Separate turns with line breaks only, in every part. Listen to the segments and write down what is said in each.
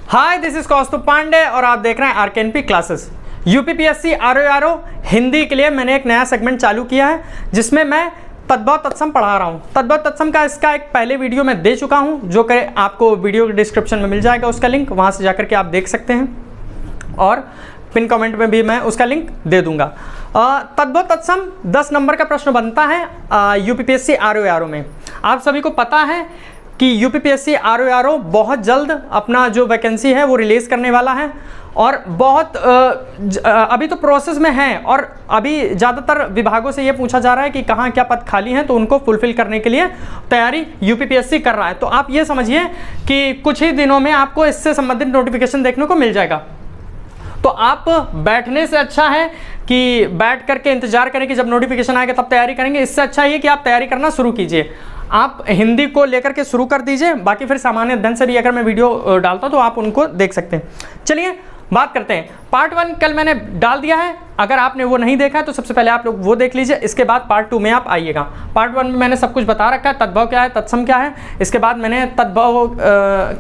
Hi, this is कौस्तुभ पांडे और आप देख रहे हैं आरकेएनपी क्लासेस। यूपीपीएससी आरओ हिंदी के लिए मैंने एक नया सेगमेंट चालू किया है जिसमें मैं तद्भव तत्सम पढ़ा रहा हूँ। तद्भव तत्सम का इसका एक पहले वीडियो मैं दे चुका हूँ जो कि आपको वीडियो के डिस्क्रिप्शन में मिल जाएगा, उसका लिंक वहाँ से जाकर के आप देख सकते हैं और पिन कमेंट में भी मैं उसका लिंक दे दूंगा। तद्भव तत्सम 10 नंबर का प्रश्न बनता है यूपीपीएससी आरओ में। आप सभी को पता है कि यूपीपीएससी आरओ बहुत जल्द अपना जो वैकेंसी है वो रिलीज़ करने वाला है और बहुत अभी तो प्रोसेस में है और अभी ज़्यादातर विभागों से ये पूछा जा रहा है कि कहाँ क्या पद खाली हैं, तो उनको फुलफिल करने के लिए तैयारी यूपीपीएससी कर रहा है। तो आप ये समझिए कि कुछ ही दिनों में आपको इससे संबंधित नोटिफिकेशन देखने को मिल जाएगा। तो आप बैठने से अच्छा है कि बैठ करके इंतजार करें कि जब नोटिफिकेशन आएगा तब तैयारी करेंगे। इससे अच्छा ये कि आप तैयारी करना शुरू कीजिए। आप हिंदी को लेकर के शुरू कर दीजिए, बाकी फिर सामान्य अध्ययन से भी अगर मैं वीडियो डालता हूं तो आप उनको देख सकते हैं। चलिए बात करते हैं। पार्ट 1 कल मैंने डाल दिया है, अगर आपने वो नहीं देखा है तो सबसे पहले आप लोग वो देख लीजिए, इसके बाद पार्ट 2 में आप आइएगा। पार्ट 1 में मैंने सब कुछ बता रखा है, तद्भव क्या है, तत्सम क्या है। इसके बाद मैंने तद्भव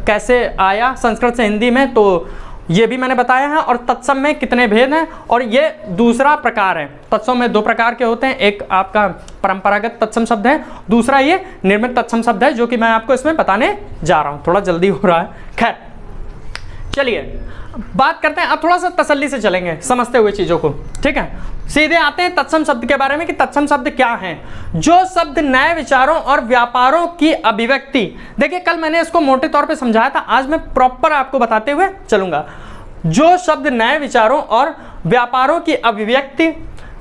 कैसे आया संस्कृत से हिंदी में, तो ये भी मैंने बताया है, और तत्सम में कितने भेद हैं। और ये दूसरा प्रकार है। तत्सम में 2 प्रकार के होते हैं, एक आपका परंपरागत तत्सम शब्द है, दूसरा ये निर्मित तत्सम शब्द है जो कि मैं आपको इसमें बताने जा रहा हूँ। थोड़ा जल्दी हो रहा है, खैर चलिए बात करते हैं। अब थोड़ा सा तसल्ली से चलेंगे समझते हुए चीज़ों को, ठीक है। सीधे आते हैं तत्सम शब्द के बारे में कि तत्सम शब्द क्या है। जो शब्द नए विचारों और व्यापारों की अभिव्यक्ति, देखिए कल मैंने इसको मोटे तौर पे समझाया था, आज मैं प्रॉपर आपको बताते हुए चलूंगा। जो शब्द नए विचारों और व्यापारों की अभिव्यक्ति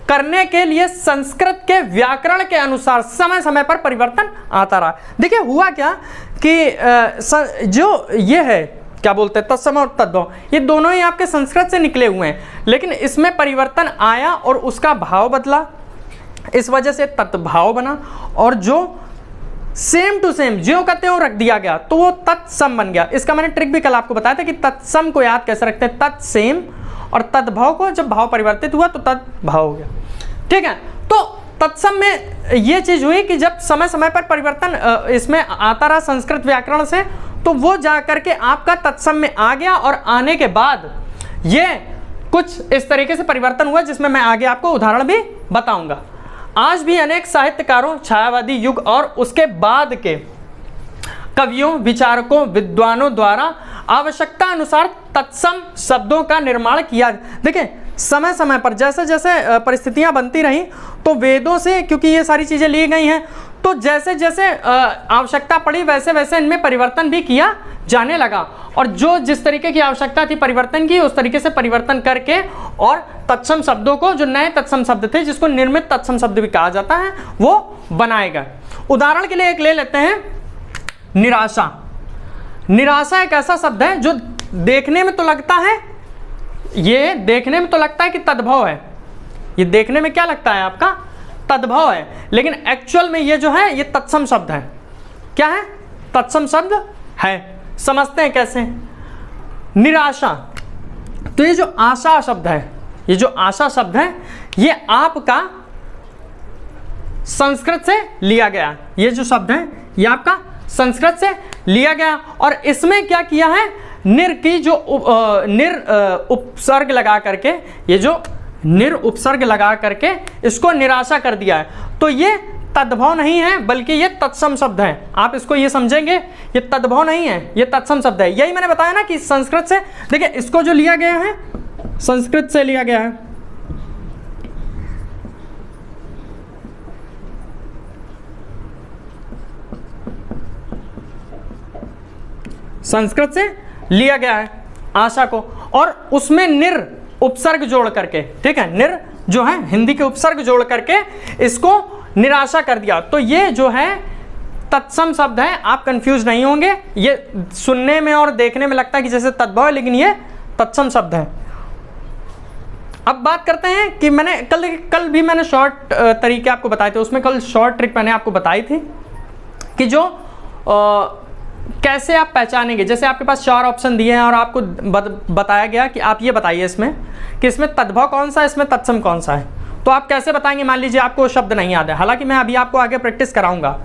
करने के लिए संस्कृत के व्याकरण के अनुसार समय समय पर परिवर्तन आता रहा। देखिए हुआ क्या कि जो ये है क्या बोलते हैं तत्सम और तद्भव, ये दोनों ही आपके संस्कृत से निकले हुए हैं, लेकिन इसमें परिवर्तन आया और उसका भाव बदला, इस वजह से तत्भाव बना। और जो सेम टू सेम ज्यों का त्यों रख दिया गया तो वो तत्सम बन गया। इसका मैंने ट्रिक भी कल आपको बताया था कि तत्सम को याद कैसे रखते हैं, तत्सेम, और तद्भव को जब भाव परिवर्तित हुआ तो तद्भाव हो गया, ठीक है। तो तत्सम में ये चीज हुई कि जब समय समय पर परिवर्तन इसमें आता रहा संस्कृत व्याकरण से, तो वो जा करके आपका तत्सम में आ गया, और आने के बाद ये कुछ इस तरीके से परिवर्तन हुआ जिसमें मैं आगे आपको उदाहरण भी बताऊंगा। आज भी अनेक साहित्यकारों, छायावादी युग और उसके बाद के कवियों, विचारकों, विद्वानों द्वारा आवश्यकता अनुसार तत्सम शब्दों का निर्माण किया। देखिए समय समय पर जैसे जैसे परिस्थितियां बनती रही तो वेदों से, क्योंकि ये सारी चीज़ें ली गई हैं, तो जैसे जैसे आवश्यकता पड़ी वैसे वैसे इनमें परिवर्तन भी किया जाने लगा। और जो जिस तरीके की आवश्यकता थी परिवर्तन की, उस तरीके से परिवर्तन करके और तत्सम शब्दों को, जो नए तत्सम शब्द थे जिसको निर्मित तत्सम शब्द भी कहा जाता है, वो बनाए गए। उदाहरण के लिए एक ले लेते हैं निराशा। निराशा एक ऐसा शब्द है जो देखने में तो लगता है, ये देखने में तो लगता है कि तद्भव है, ये देखने में क्या लगता है आपका, तद्भव है, लेकिन एक्चुअल में ये जो है ये तत्सम शब्द है। क्या है, तत्सम शब्द है। समझते हैं कैसे। निराशा, तो ये जो आशा शब्द है, ये जो आशा शब्द है, ये आपका संस्कृत से लिया गया। ये जो शब्द है ये आपका संस्कृत से लिया गया, और इसमें क्या किया है, निर की जो उपसर्ग लगा करके, ये जो निर उपसर्ग लगा करके इसको निराशा कर दिया है। तो ये तद्भव नहीं है बल्कि ये तत्सम शब्द है। आप इसको ये समझेंगे, ये तद्भव नहीं है, ये तत्सम शब्द है। यही मैंने बताया ना कि संस्कृत से, देखिए इसको जो लिया गया है संस्कृत से लिया गया है, संस्कृत से लिया गया है आशा को, और उसमें निर उपसर्ग जोड़ करके, ठीक है, निर जो है हिंदी के उपसर्ग जोड़ करके इसको निराशा कर दिया। तो ये जो है तत्सम शब्द है। आप कंफ्यूज नहीं होंगे, ये सुनने में और देखने में लगता है कि जैसे तद्भव है, लेकिन ये तत्सम शब्द है। अब बात करते हैं कि मैंने कल भी मैंने शॉर्ट तरीके आपको बताए थे, उसमें कल शॉर्ट ट्रिक मैंने आपको बताई थी कि जो कैसे आप पहचानेंगे। जैसे आपके पास 4 ऑप्शन दिए हैं और आपको बताया गया कि आप ये बताइए इसमें कि इसमें तद्भव कौन सा है, इसमें तत्सम कौन सा है। तो आप कैसे बताएंगे? मान लीजिए आपको वो शब्द नहीं याद है, हालांकि मैं अभी आपको आगे प्रैक्टिस कराऊंगा,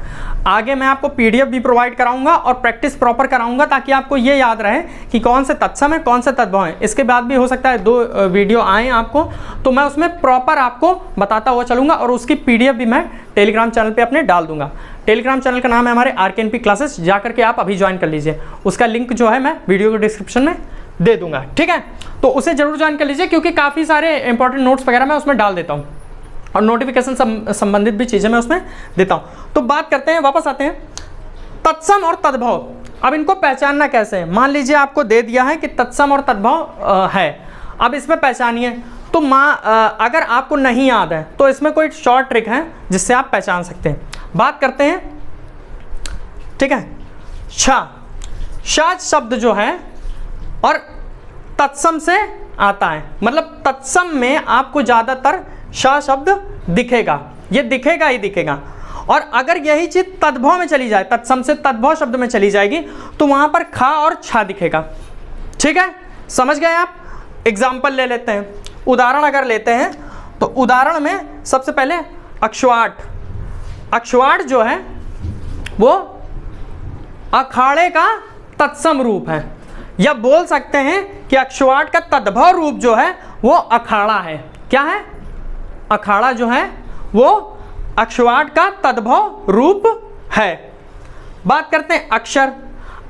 आगे मैं आपको पीडीएफ भी प्रोवाइड कराऊंगा और प्रैक्टिस प्रॉपर कराऊंगा, ताकि आपको ये याद रहे कि कौन से तत्सम है, कौन से तद्भव है। इसके बाद भी हो सकता है 2 वीडियो आए आपको, तो मैं उसमें प्रॉपर आपको बताता हुआ चलूँगा और उसकी पीडीएफ भी मैं टेलीग्राम चैनल पर अपने डाल दूंगा। टेलीग्राम चैनल का नाम है हमारे आरकेएनपी क्लासेस, जाकर के आप अभी ज्वाइन कर लीजिए। उसका लिंक जो है मैं वीडियो के डिस्क्रिप्शन में दे दूंगा, ठीक है? तो उसे जरूर ज्वाइन कर लीजिए, क्योंकि काफ़ी सारे इंपॉर्टेंट नोट्स वगैरह मैं उसमें डाल देता हूँ और नोटिफिकेशन संबंधित भी चीज़ें मैं उसमें देता हूँ। तो बात करते हैं, वापस आते हैं तत्सम और तद्भव। अब इनको पहचानना कैसे है? मान लीजिए आपको दे दिया है कि तत्सम और तद्भव है, अब इसमें पहचानिए। तो अगर आपको नहीं याद है तो इसमें कोई शॉर्ट ट्रिक है जिससे आप पहचान सकते हैं। बात करते हैं, ठीक है, शा शब्द जो है और तत्सम से आता है, मतलब तत्सम में आपको ज़्यादातर शा शब्द दिखेगा, ये दिखेगा ही दिखेगा। और अगर यही चीज़ तद्भव में चली जाए, तत्सम से तद्भव शब्द में चली जाएगी, तो वहाँ पर खा और छा दिखेगा, ठीक है? समझ गए आप? एग्जाम्पल ले लेते हैं, उदाहरण अगर लेते हैं तो उदाहरण में सबसे पहले अक्षवाट। अक्षवाट जो है वो अखाड़े का तत्सम रूप है, या बोल सकते हैं कि अक्षवाट का तद्भव रूप जो है वो अखाड़ा है। क्या है? अखाड़ा जो है वो अक्षवाट का तद्भव रूप है। बात करते हैं अक्षर।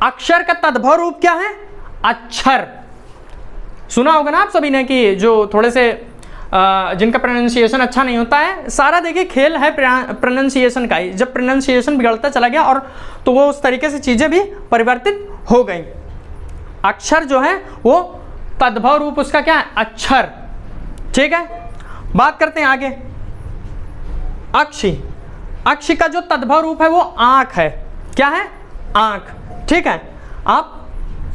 अक्षर का तद्भव रूप क्या है? अक्षर। सुना होगा ना आप सभी ने कि जो थोड़े से जिनका प्रोनाउंसिएशन अच्छा नहीं होता है, सारा देखिए खेल है प्रोनाउंसिएशन का ही। जब प्रोनाउंसिएशन बिगड़ता चला गया और तो वो उस तरीके से चीज़ें भी परिवर्तित हो गई। अक्षर जो है वो तद्भव रूप उसका क्या है? अक्षर, ठीक है? बात करते हैं आगे अक्षी। अक्षी का जो तद्भव रूप है वो आंख है। क्या है? आंख, ठीक है? आप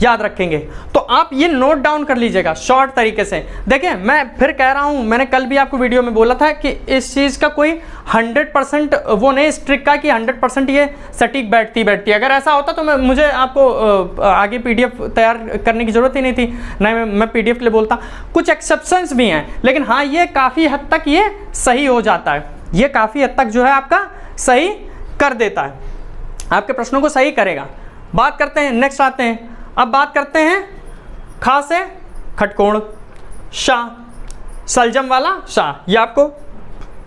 याद रखेंगे तो आप ये नोट डाउन कर लीजिएगा शॉर्ट तरीके से। देखिए मैं फिर कह रहा हूँ, मैंने कल भी आपको वीडियो में बोला था कि इस चीज़ का कोई 100% वो नहीं इस ट्रिक का कि 100% ये सटीक बैठती। अगर ऐसा होता तो मुझे आपको आगे पीडीएफ तैयार करने की ज़रूरत ही नहीं थी, नहीं मैं पीडीएफ के लिए बोलता। कुछ एक्सेप्शंस भी हैं, लेकिन हाँ ये काफ़ी हद तक ये सही हो जाता है, ये काफ़ी हद तक जो है आपका सही कर देता है, आपके प्रश्नों को सही करेगा। बात करते हैं, नेक्स्ट आते हैं, अब बात करते हैं खा से खटकोण, शाह, सलजम वाला शाह, ये आपको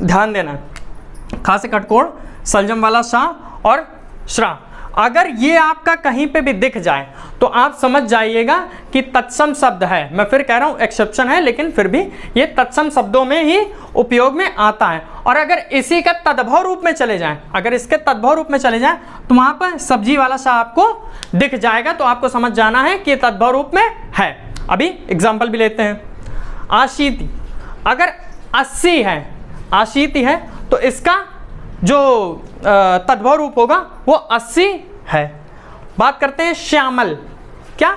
ध्यान देना है। खा से खटकोण, सलजम वाला शाह और श्रा। अगर ये आपका कहीं पे भी दिख जाए तो आप समझ जाइएगा कि तत्सम शब्द है। मैं फिर कह रहा हूँ एक्सेप्शन है, लेकिन फिर भी ये तत्सम शब्दों में ही उपयोग में आता है। और अगर इसी का तद्भव रूप में चले जाएं, अगर इसके तद्भव रूप में चले जाएं तो वहाँ पर सब्जी वाला शाह आपको दिख जाएगा, तो आपको समझ जाना है कि तद्भव रूप में है। अभी एग्जाम्पल भी लेते हैं। आशीति, अगर 80 है, आशीति है, तो इसका जो तद्भव रूप होगा वो 80 है। बात करते हैं श्यामल। क्या?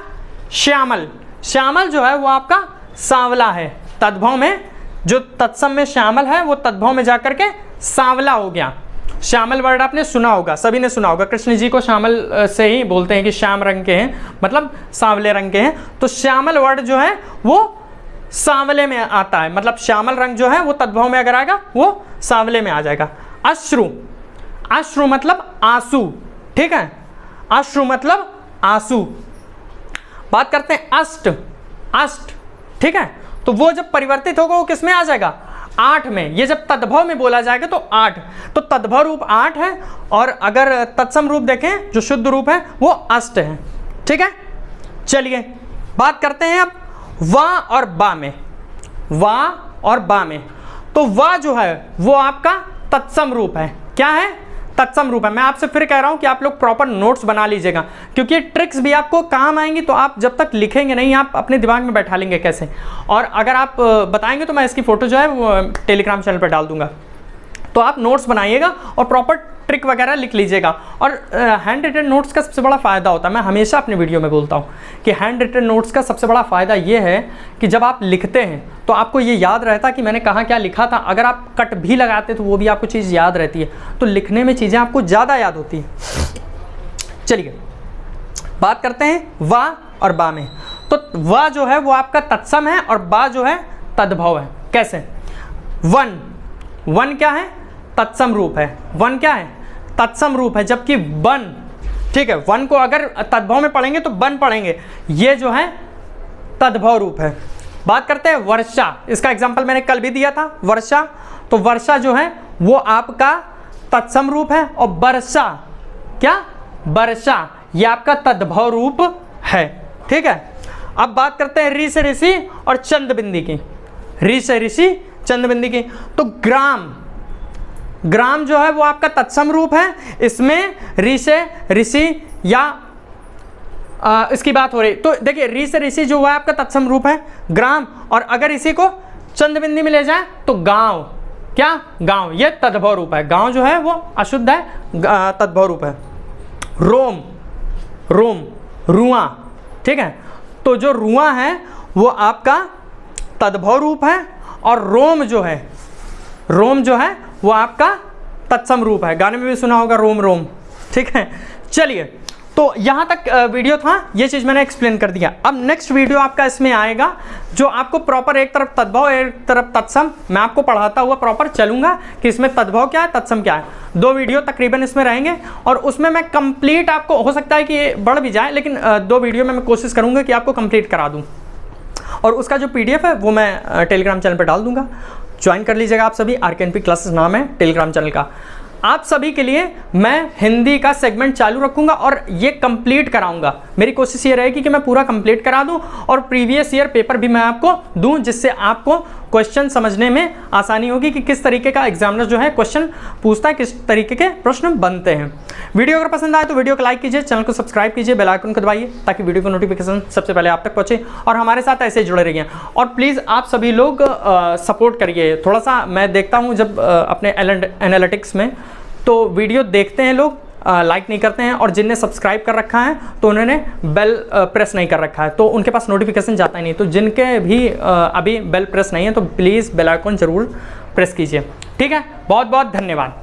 श्यामल। श्यामल जो है वो आपका सांवला है। तद्भव में जो तत्सम में श्यामल है वो तद्भव में जाकर के सांवला हो गया। श्यामल वर्ड आपने सुना होगा, सभी ने सुना होगा। कृष्ण जी को श्यामल से ही बोलते हैं कि श्याम रंग के हैं, मतलब सांवले रंग के हैं। तो श्यामल वर्ड जो है वो सांवले में आता है, मतलब श्यामल रंग जो है वो तद्भव में अगर आएगा वो सांवले में आ जाएगा। अश्रु, अश्रु मतलब आंसू, ठीक है? अश्रु मतलब आंसू। बात करते हैं अष्ट। अष्ट, ठीक है? तो वो जब परिवर्तित होगा वो किस में आ जाएगा? 8 में। ये जब तद्भव में बोला जाएगा तो 8, तो तद्भव रूप 8 है, और अगर तत्सम रूप देखें जो शुद्ध रूप है वो अष्ट है, ठीक है? चलिए बात करते हैं अब वा और बा में। वा और बा में, तो वा जो है वो आपका तत्सम रूप है। क्या है? तत्सम रूप है। मैं आपसे फिर कह रहा हूं कि आप लोग प्रॉपर नोट्स बना लीजिएगा, क्योंकि ट्रिक्स भी आपको काम आएंगी, तो आप जब तक लिखेंगे नहीं आप अपने दिमाग में बैठा लेंगे कैसे। और अगर आप बताएंगे तो मैं इसकी फ़ोटो जो है वो टेलीग्राम चैनल पर डाल दूंगा। तो आप नोट्स बनाइएगा और प्रॉपर ट्रिक वगैरह लिख लीजिएगा। और हैंड रिटन नोट्स का सबसे बड़ा फ़ायदा होता है, मैं हमेशा अपने वीडियो में बोलता हूँ कि हैंड रिटन नोट्स का सबसे बड़ा फ़ायदा ये है कि जब आप लिखते हैं तो आपको ये याद रहता कि मैंने कहाँ क्या लिखा था। अगर आप कट भी लगाते तो वो भी आपको चीज़ याद रहती है, तो लिखने में चीज़ें आपको ज़्यादा याद होती हैं। चलिए बात करते हैं वा और बा में। तो वा जो है वो आपका तत्सम है और बा जो है तद्भव है। कैसे? वन, वन क्या है? तत्सम रूप है। वन क्या है? तत्सम रूप है, जबकि वन, ठीक है, वन को अगर तद्भव में पढ़ेंगे तो वन पढ़ेंगे, ये जो है तद्भव रूप है। बात करते हैं वर्षा, इसका एग्जाम्पल मैंने कल भी दिया था, वर्षा। तो वर्षा जो है वो आपका तत्सम रूप है, और वर्षा क्या? वर्षा, ये आपका तद्भव रूप है, ठीक है। अब बात करते हैं ऋ से ऋषि और चंद्रबिंदी की। ऋ से ऋषि, चंद्रबिंदी की। तो ग्राम, ग्राम जो है वो आपका तत्सम रूप है, इसमें ऋ से ऋषि या इसकी बात हो रही। तो देखिए ऋ से ऋषि जो है आपका तत्सम रूप है, ग्राम, और अगर इसी को चंद्रबिंदी में ले जाए तो गांव, क्या? गांव, ये तद्भव रूप है। गांव जो है वो अशुद्ध है, तद्भव रूप है। रोम, रोम, रुआ, ठीक है। तो जो रुआ है वो आपका तद्भव रूप है, और रोम जो है, रोम जो है वो आपका तत्सम रूप है। गाने में भी सुना होगा रोम रोम, ठीक है। चलिए, तो यहाँ तक वीडियो था, ये चीज़ मैंने एक्सप्लेन कर दिया। अब नेक्स्ट वीडियो आपका इसमें आएगा जो आपको प्रॉपर एक तरफ तद्भव एक तरफ तत्सम, मैं आपको पढ़ाता हुआ प्रॉपर चलूंगा कि इसमें तद्भव क्या है, तत्सम क्या है। 2 वीडियो तकरीबन इसमें रहेंगे, और उसमें मैं कंप्लीट आपको, हो सकता है कि ये बढ़ भी जाए, लेकिन 2 वीडियो में मैं कोशिश करूँगा कि आपको कंप्लीट करा दूँ, और उसका जो PDF है वो मैं टेलीग्राम चैनल पर डाल दूँगा। ज्वाइन कर लीजिएगा आप सभी, RKNP क्लासेस नाम है टेलीग्राम चैनल का। आप सभी के लिए मैं हिंदी का सेगमेंट चालू रखूंगा और ये कंप्लीट कराऊंगा। मेरी कोशिश ये रहेगी कि मैं पूरा कंप्लीट करा दूं, और प्रीवियस ईयर पेपर भी मैं आपको दूं, जिससे आपको क्वेश्चन समझने में आसानी होगी कि किस तरीके का एग्जामिनर जो है क्वेश्चन पूछता है, किस तरीके के प्रश्न बनते हैं। वीडियो अगर पसंद आए तो वीडियो को लाइक कीजिए, चैनल को सब्सक्राइब कीजिए, बेल आइकन को दबाइए ताकि वीडियो का नोटिफिकेशन सबसे पहले आप तक पहुंचे, और हमारे साथ ऐसे जुड़े रहिए। और प्लीज़ आप सभी लोग सपोर्ट करिए थोड़ा सा। मैं देखता हूँ जब अपने एनालिटिक्स में तो वीडियो देखते हैं लोग, लाइक नहीं करते हैं, और जिनने सब्सक्राइब कर रखा है तो उन्होंने बेल प्रेस नहीं कर रखा है, तो उनके पास नोटिफिकेशन जाता ही नहीं। तो जिनके भी अभी बेल प्रेस नहीं है तो प्लीज़ बेल आइकन जरूर प्रेस कीजिए, ठीक है। बहुत बहुत धन्यवाद।